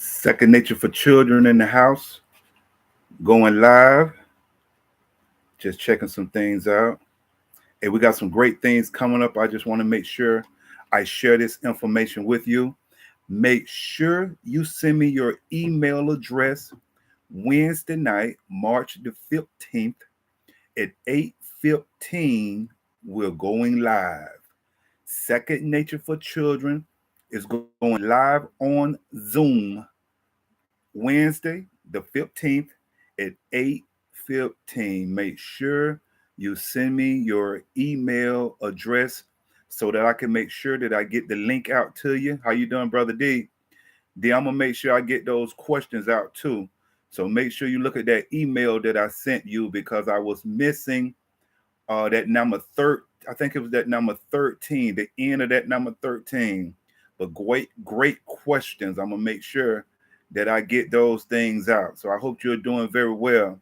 Second Nature for Children in the house, going live, just checking some things out. And we got some great things coming up. I just want to make sure I share this information with you. Make sure you send me your email address Wednesday night, March the 15th at 8:15. We're going live. Second Nature for Children is going live on Zoom Wednesday, the 15th at 8:15. Make sure you send me your email address so that I can make sure that I get the link out to you. How you doing, Brother D? Then I'm gonna make sure I get those questions out too. So make sure you look at that email that I sent you because I was missing that number I think it was that number 13, the end of that number 13. But great questions. I'm gonna make sure that I get those things out. So I hope you're doing very well.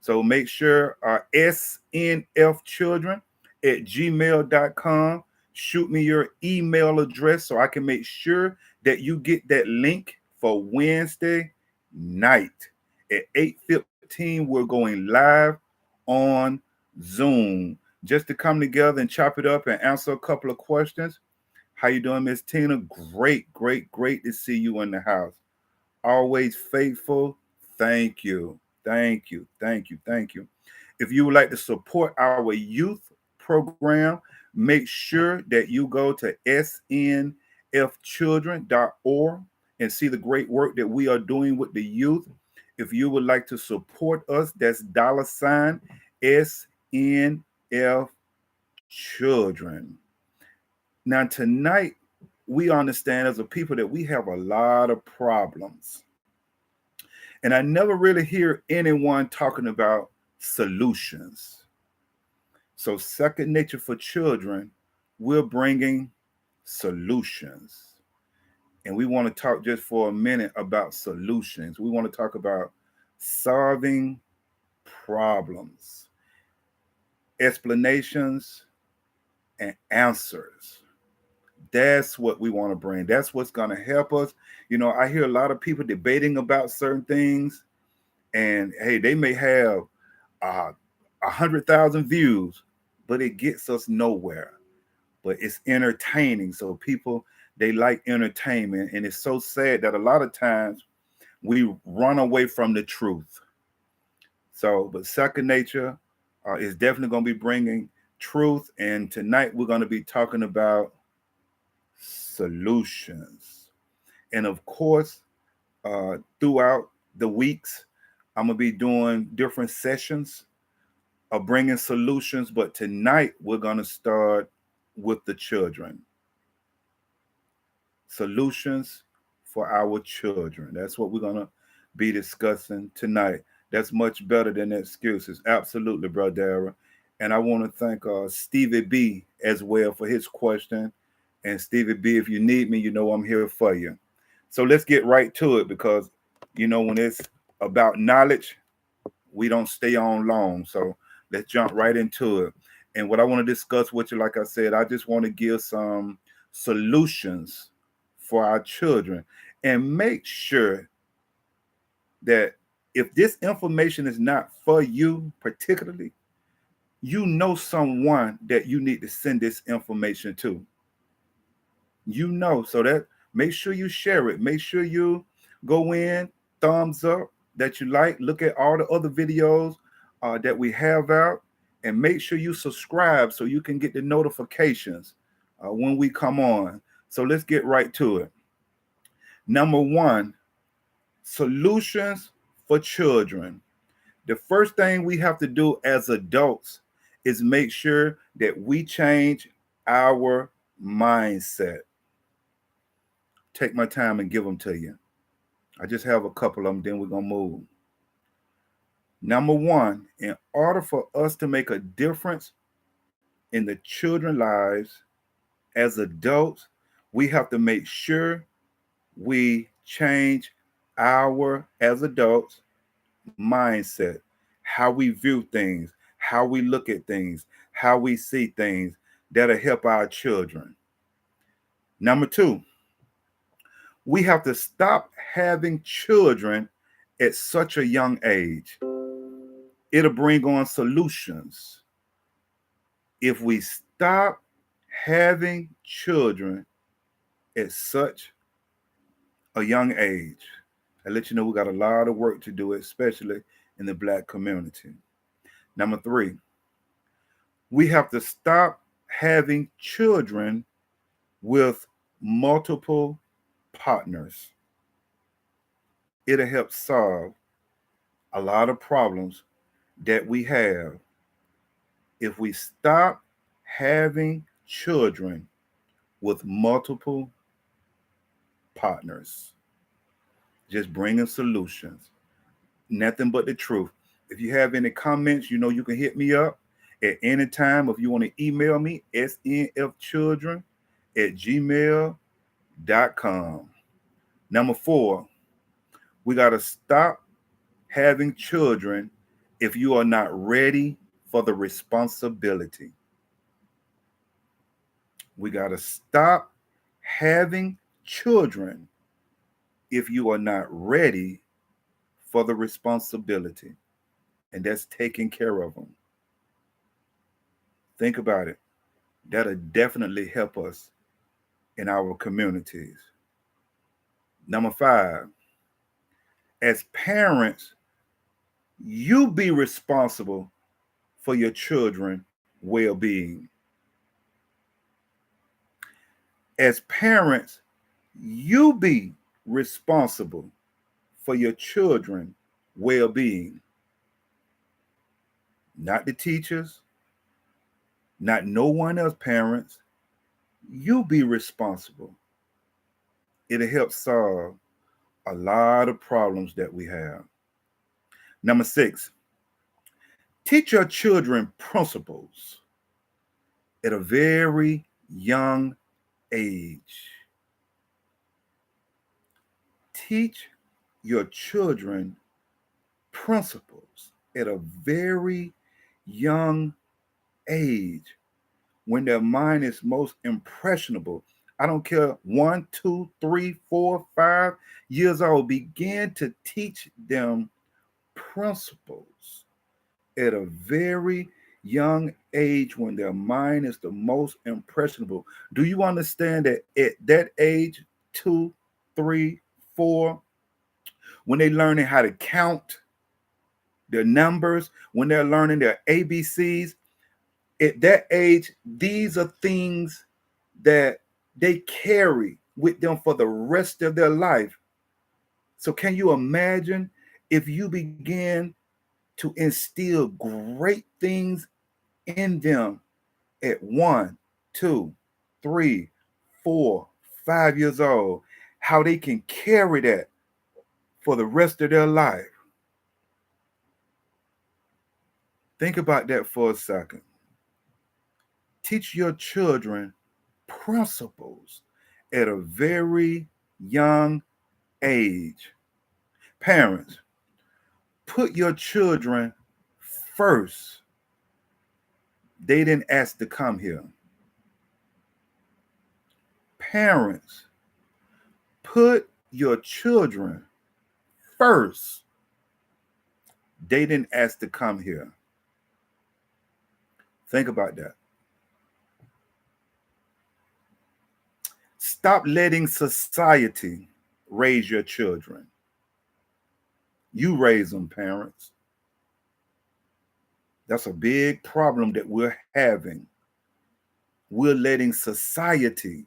So make sure snfchildren at gmail.com. Shoot me your email address so I can make sure that you get that link for Wednesday night at 8:15. We're going live on Zoom just to come together and chop it up and answer a couple of questions. How you doing, Miss Tina? Great to see you in the house. Always faithful. Thank you. If you would like to support our youth program, make sure that you go to snfchildren.org and see the great work that we are doing with the youth. If you would like to support us, that's $SNF Children. Now, tonight, we understand as a people that we have a lot of problems. And I never really hear anyone talking about solutions. So, Second Nature for Children, we're bringing solutions. And we want to talk just for a minute about solutions. We want to talk about solving problems, explanations, and answers. That's what we want to bring. That's what's going to help us. You know, I hear a lot of people debating about certain things, and hey, they may have 100,000 views, but it gets us nowhere. But it's entertaining, so people they like entertainment, and it's so sad that a lot of times we run away from the truth. So, but Second Nature is definitely going to be bringing truth, and tonight we're going to be talking about solutions. And of course, throughout the weeks, I'm going to be doing different sessions of bringing solutions. But tonight, we're going to start with the children. Solutions for our children. That's what we're going to be discussing tonight. That's much better than excuses. Absolutely, Brother Dara. And I want to thank Stevie B as well for his question. And Stevie B, if you need me, you know I'm here for you. So let's get right to it because, you know, when it's about knowledge, we don't stay on long. So let's jump right into it. And what I want to discuss with you, like I said, I just want to give some solutions for our children and make sure that if this information is not for you particularly, you know someone that you need to send this information to. You know, so that make sure you share it. Make sure you go in, thumbs up that you like, look at all the other videos that we have out, and make sure you subscribe so you can get the notifications when we come on. So let's get right to it. Number one, solutions for children. The first thing we have to do as adults is make sure that we change our mindset. Take my time and give them to you. I just have a couple of them, then we're going to move. Number one, in order for us to make a difference in the children's lives as adults, we have to make sure we change our, as adults, mindset, how we view things, how we look at things, how we see things that'll help our children. Number two, We have to stop having children at such a young age. It'll bring on solutions. If we stop having children at such a young age, I let you know we got a lot of work to do, especially in the Black community. Number three, we have to stop having children with multiple partners. It'll help solve a lot of problems that we have if we stop having children with multiple partners. Just bringing solutions, nothing but the truth. If you have any comments, you know you can hit me up at any time. If you want to email me, snfchildren@gmail.com. Number four, we got to stop having children if you are not ready for the responsibility. We got to stop having children if you are not ready for the responsibility. And that's taking care of them. Think about it. That'll definitely help us in our communities. Number five, as parents, you be responsible for your children' well-being. As parents, you be responsible for your children' well-being. Not the teachers, not no one else, parents. You be responsible. It'll help solve a lot of problems that we have. Number six, teach your children principles at a very young age. Teach your children principles at a very young age when their mind is most impressionable. I don't care, 1, 2, 3, 4, 5 years old. Begin to teach them principles at a very young age when their mind is the most impressionable. Do you understand that at that age, 2, 3, 4, when they're learning how to count their numbers, when they're learning their ABCs, at that age, these are things that they carry with them for the rest of their life. So can you imagine if you begin to instill great things in them at 1, 2, 3, 4, 5 years old, how they can carry that for the rest of their life? Think about that for a second. Teach your children principles at a very young age. Parents, put your children first. They didn't ask to come here. Parents, put your children first. They didn't ask to come here. Think about that. Stop letting society raise your children. You raise them, parents. That's a big problem that we're having. We're letting society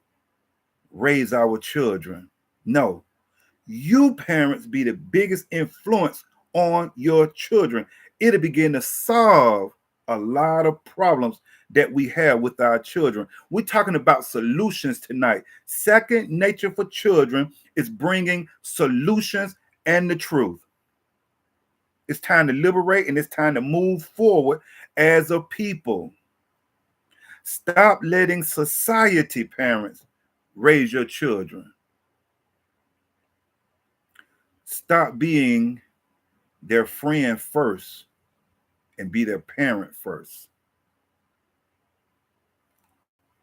raise our children. No, you parents be the biggest influence on your children. It'll begin to solve a lot of problems that we have with our children. We're talking about solutions tonight. Second nature for children is bringing solutions and the truth. It's time to liberate and it's time to move forward as a people. Stop letting society, parents, raise your children. Stop being their friend first and be their parent first.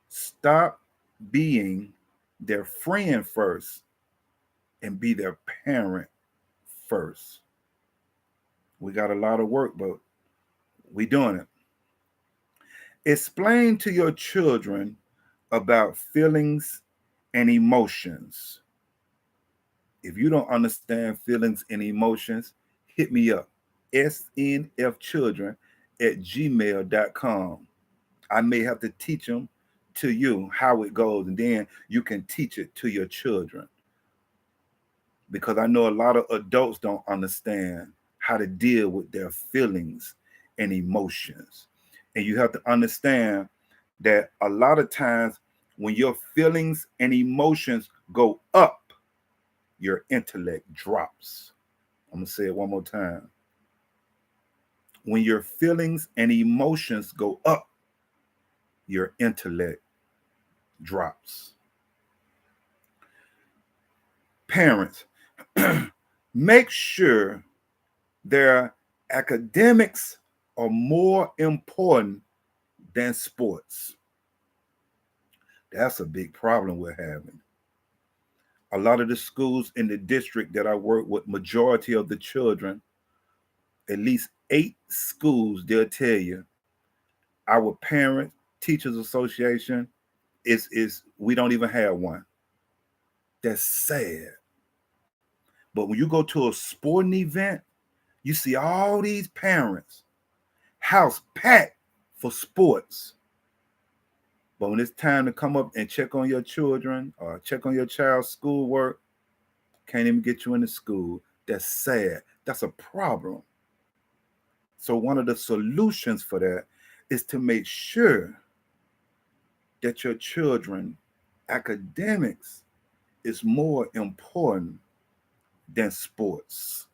Stop being their friend first and be their parent first. We got a lot of work, but we doing it. Explain to your children about feelings and emotions. If you don't understand feelings and emotions, hit me up. snfchildren@gmail.com. I may have to teach them to you how it goes, and then you can teach it to your children. Because I know a lot of adults don't understand how to deal with their feelings and emotions. And you have to understand that a lot of times when your feelings and emotions go up, your intellect drops. I'm going to say it one more time. When your feelings and emotions go up, your intellect drops. Parents, make sure their academics are more important than sports. That's a big problem we're having. A lot of the schools in the district that I work with, majority of the children, at least 8 schools, they'll tell you, our parent teachers association is we don't even have one. That's sad. But when you go to a sporting event, you see all these parents, house packed for sports. But when it's time to come up and check on your children or check on your child's schoolwork, can't even get you into school. That's sad. That's a problem. So one of the solutions for that is to make sure that your children academics is more important than sports.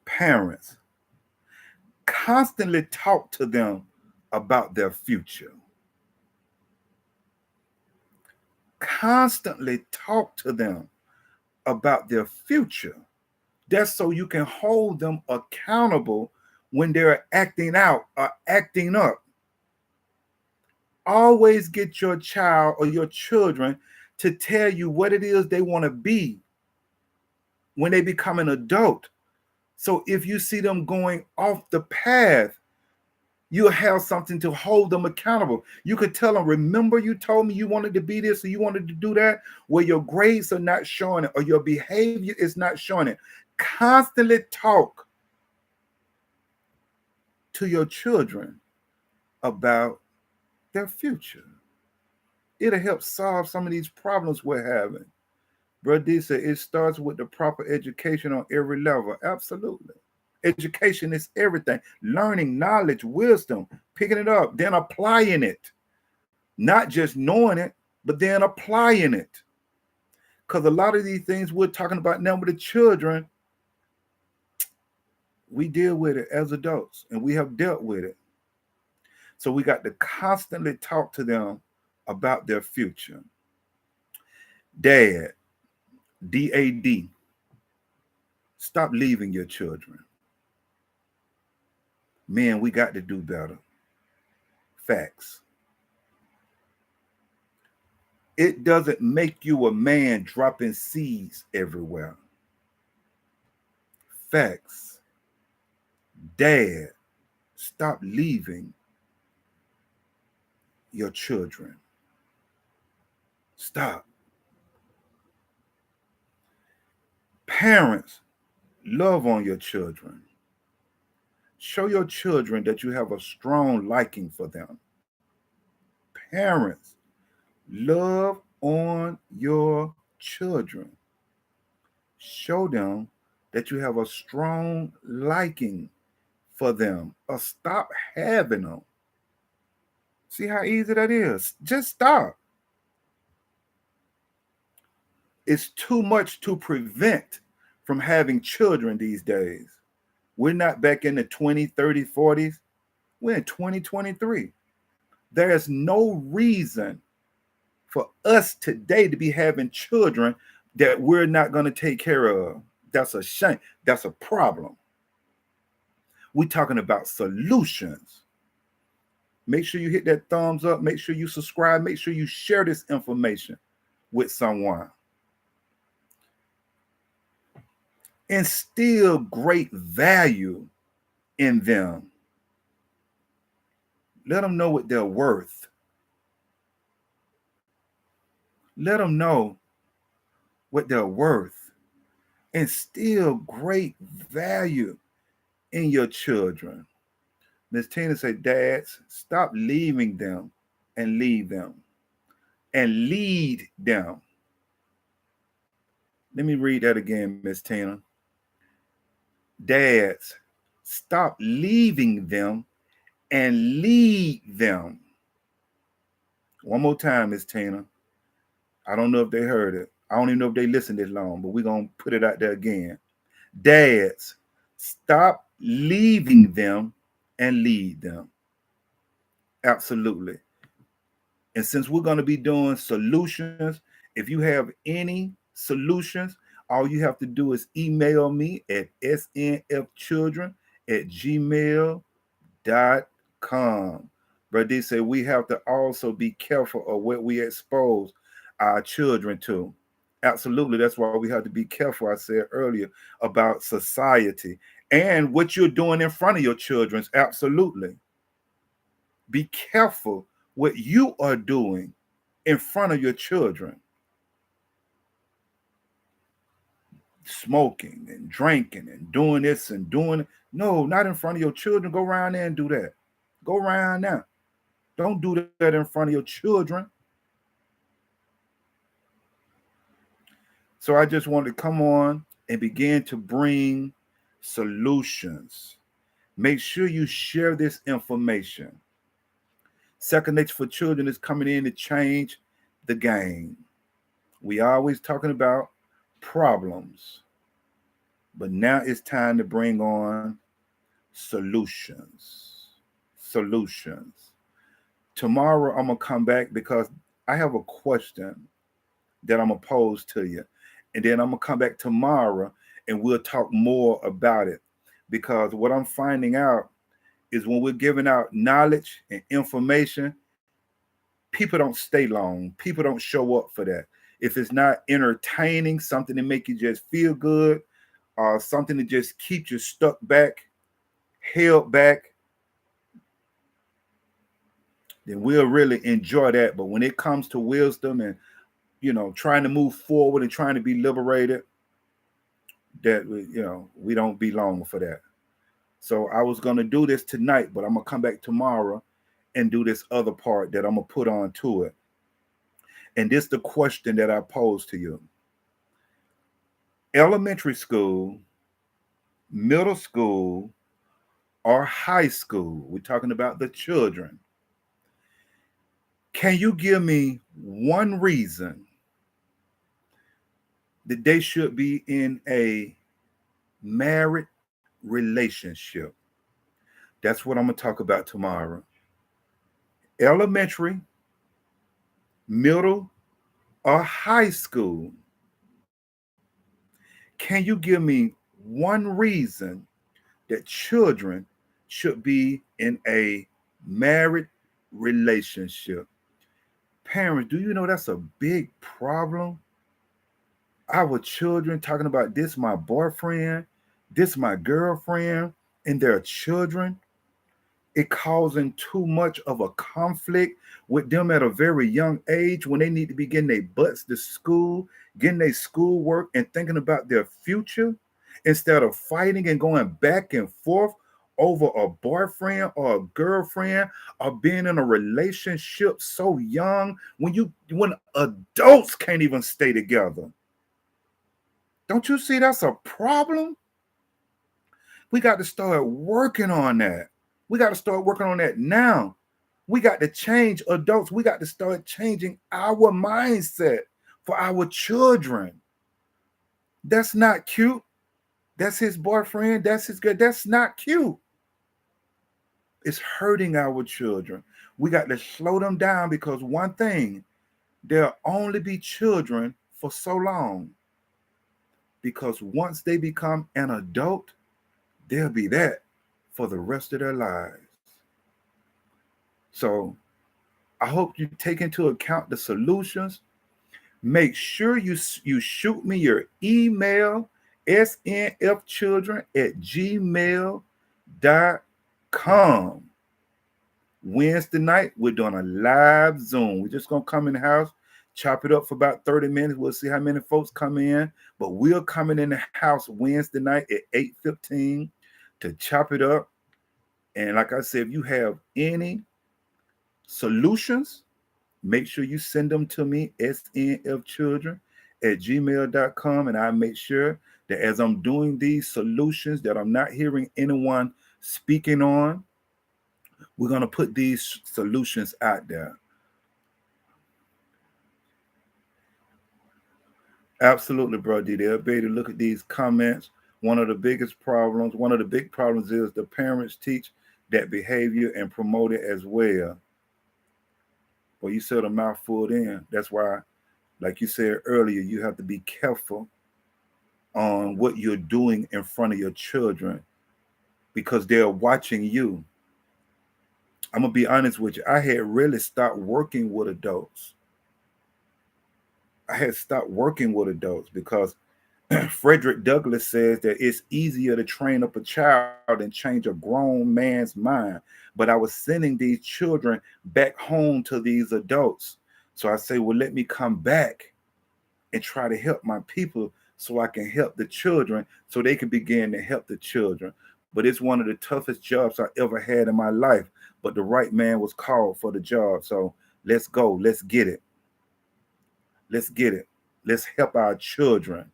Parents, constantly talk to them about their future. Constantly talk to them about their future. That's so you can hold them accountable when they're acting out or acting up. Always get your child or your children to tell you what it is they want to be when they become an adult. So if you see them going off the path, you'll have something to hold them accountable. You could tell them, remember you told me you wanted to be this or you wanted to do that? Well, your grades are not showing it or your behavior is not showing it. Constantly talk to your children about their future. It'll help solve some of these problems we're having. Brother D said it starts with the proper education on every level. Absolutely. Education is everything. Learning, knowledge, wisdom, picking it up, then applying it. Not just knowing it, but then applying it. Because a lot of these things we're talking about now with the children, we deal with it as adults and we have dealt with it. So we got to constantly talk to them about their future. Dad, DAD, stop leaving your children. Men, we got to do better. Facts. It doesn't make you a man dropping seeds everywhere. Facts. Dad, stop leaving your children. Stop. Parents, love on your children. Show your children that you have a strong liking for them. Parents, love on your children. Show them that you have a strong liking for them, or stop having them. See how easy that is? Just stop. It's too much to prevent from having children these days. We're not back in the 20s, 30s, 40s. We're in 2023. There is no reason for us today to be having children that we're not going to take care of. That's a shame. That's a problem. We're talking about solutions. Make sure you hit that thumbs up. Make sure you subscribe. Make sure you share this information with someone. Instill great value in them. Let them know what they're worth. Let them know what they're worth. Instill great value in your children. Miss Tina said, dads, stop leaving them and leave them and lead them. Let me read that again, Miss Tina. Dads, stop leaving them and lead them. One more time, Miss Tina. I don't know if they heard it. I don't even know if they listened this long, but we're going to put it out there again. Dads, stop leaving them and lead them. Absolutely. And since we're going to be doing solutions, if you have any solutions, all you have to do is email me at snfchildren@gmail.com. But they say we have to also be careful of what we expose our children to. Absolutely. That's why we have to be careful, I said earlier, about society and what you're doing in front of your children. Absolutely. Be careful what you are doing in front of your children. Smoking and drinking and doing this and doing it. No, not in front of your children. Go around there and do that. Go around now. Don't do that in front of your children. So I just wanted to come on and begin to bring solutions. Make sure you share this information. Second Nature for Children is coming in to change the game. We always talking about problems, but now it's time to bring on solutions. Solutions. Tomorrow I'm gonna come back because I have a question that I'm gonna pose to you, and then I'm gonna come back tomorrow and we'll talk more about it. Because what I'm finding out is when we're giving out knowledge and information, people don't stay long. People don't show up for that. If it's not entertaining, something to make you just feel good, or something to just keep you stuck back, held back, then we'll really enjoy that. But when it comes to wisdom and trying to move forward and trying to be liberated, that we don't belong for that. So I was gonna do this tonight, but I'm gonna come back tomorrow and do this other part that I'm gonna put on to it. And this is the question that I pose to you. Elementary school, middle school, or high school, we're talking about the children. Can you give me one reason that they should be in a married relationship? That's what I'm going to talk about tomorrow. Elementary, middle, or high school. Can you give me one reason that children should be in a married relationship? Parents, do you know that's a big problem? Our children talking about this my boyfriend, this my girlfriend, and their children. It causing too much of a conflict with them at a very young age when they need to be getting their butts to school, getting their schoolwork and thinking about their future instead of fighting and going back and forth over a boyfriend or a girlfriend or being in a relationship so young when adults can't even stay together. Don't you see that's a problem? We got to start working on that. We got to start working on that now. We got to change adults. We got to start changing our mindset for our children. That's not cute. That's his boyfriend. That's his girl. That's not cute. It's hurting our children. We got to slow them down because one thing, they'll only be children for so long. Because once they become an adult, they'll be that for the rest of their lives. So I hope you take into account the solutions. Make sure you shoot me your email SNFchildren at gmail.com. Wednesday night, we're doing a live Zoom. We're just going to come in the house, chop it up for about 30 minutes. We'll see how many folks come in. But we're coming in the house Wednesday night at 8:15 to chop it up. And like I said, if you have any solutions, make sure you send them to me, snfchildren at gmail.com. And I make sure that as I'm doing these solutions that I'm not hearing anyone speaking on, we're going to put these solutions out there. Absolutely, bro, D. They'll be able to look at these comments. One of the big problems is the parents teach that behavior and promote it as well. Well, you said a mouthful in. That's why, like you said earlier, you have to be careful on what you're doing in front of your children because they're watching you. I'm going to be honest with you. I had really stopped working with adults. Because Frederick Douglass says that it's easier to train up a child and change a grown man's mind. But I was sending these children back home to these adults. So I say, well, let me come back and try to help my people so I can help the children so they can begin to help the children. But it's one of the toughest jobs I ever had in my life. But the right man was called for the job. So let's go. Let's get it. Let's get it. Let's help our children.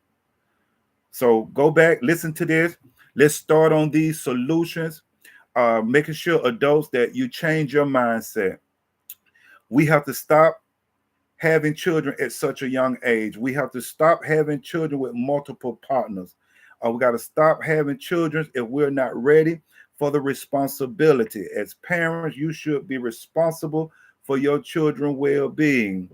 So go back, listen to this. Let's start on these solutions, making sure adults that you change your mindset. We have to stop having children at such a young age. We have to stop having children with multiple partners. We got to stop having children if we're not ready for the responsibility. As parents, you should be responsible for your children's well-being.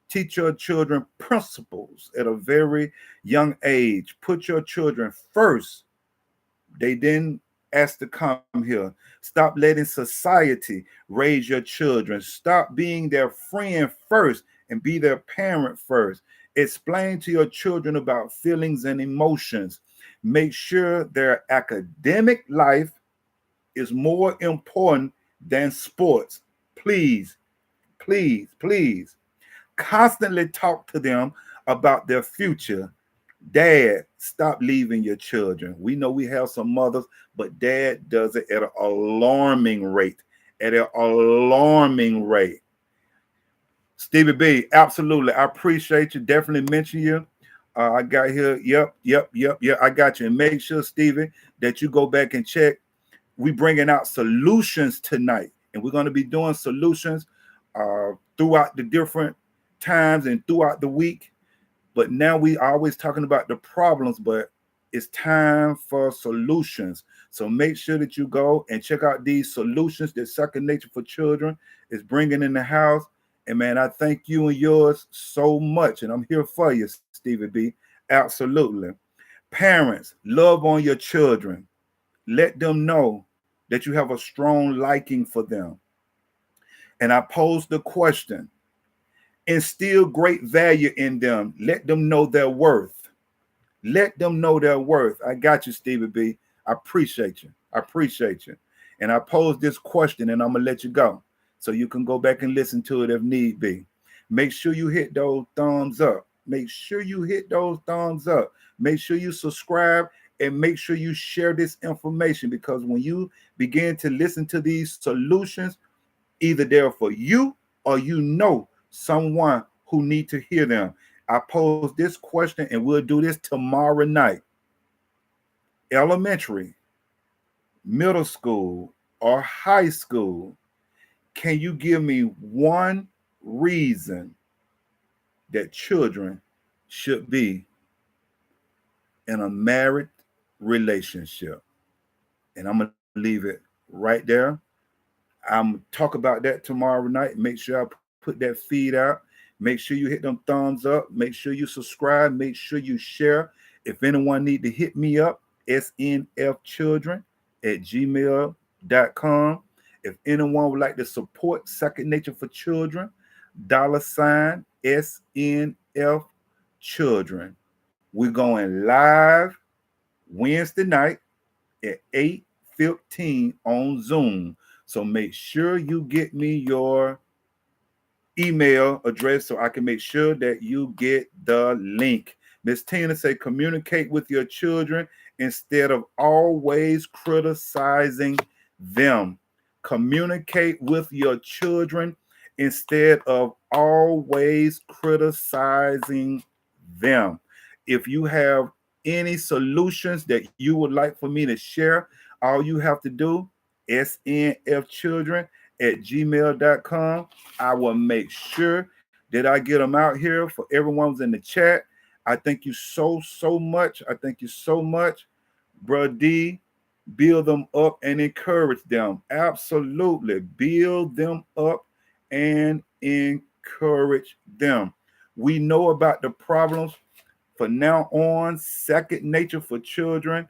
Teach your children principles at a very young age. Put your children first. They didn't ask to come here. Stop letting society raise your children. Stop being their friend first and be their parent first. Explain to your children about feelings and emotions. Make sure their academic life is more important than sports. Please, please, please. Constantly talk to them about their future. Dad, stop leaving your children. We know we have some mothers, but dad does it at an alarming rate. Stevie B, absolutely. I appreciate you. Definitely mention you. I got here. Yep. I got you. And make sure, Stevie, that you go back and check. We bringing out solutions tonight, and we're going to be doing solutions throughout the different times and throughout the week. But now we are always talking about the problems, but it's time for solutions. So make sure that you go and check out these solutions that Second Nature for Children is bringing in the house. And man, I thank you and yours so much. And I'm here for you, Stevie B. Absolutely. Parents, love on your children. Let them know that you have a strong liking for them. And I pose the question, instill great value in them. Let them know their worth. Let them know their worth. I got you, Stevie B. I appreciate you. And I pose this question and I'm going to let you go so you can go back and listen to it if need be. Make sure you hit those thumbs up. Make sure you subscribe and make sure you share this information, because when you begin to listen to these solutions, either they're for you or you know someone who need to hear them. I pose this question and we'll do this tomorrow night. Elementary, middle school, or high school, can you give me one reason that children should be in a married relationship? And I'm going to leave it right there. I'm talk about that tomorrow night. Make sure I put that feed out. Make sure you hit them thumbs up. Make sure you subscribe. Make sure you share. If anyone need to hit me up, snfchildren at gmail.com. If anyone would like to support Second Nature for Children, $SNF Children. We're going live Wednesday night at 8:15 on Zoom. So make sure you get me your email address so I can make sure that you get the link. Miss Tina say communicate with your children instead of always criticizing them. Communicate with your children instead of always criticizing them. If you have any solutions that you would like for me to share, all you have to do, snfchildren@gmail.com. I will make sure that I get them out here for everyone who's in the chat. I thank you so much. I thank you so much, Bro D. Build them up and encourage them. Absolutely. Build them up and encourage them. We know about the problems. For now on, second nature for children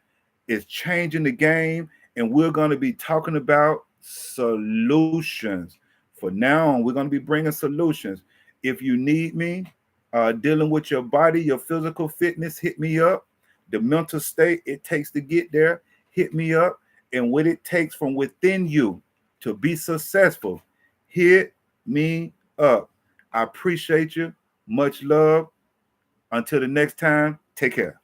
is changing the game, and we're going to be talking about solutions. For now on, we're going to be bringing solutions. If you need me dealing with your body, your physical fitness, hit me up. The mental state it takes to get there, hit me up. And what it takes from within you to be successful, hit me up. I appreciate you. Much love. Until the next time, take care.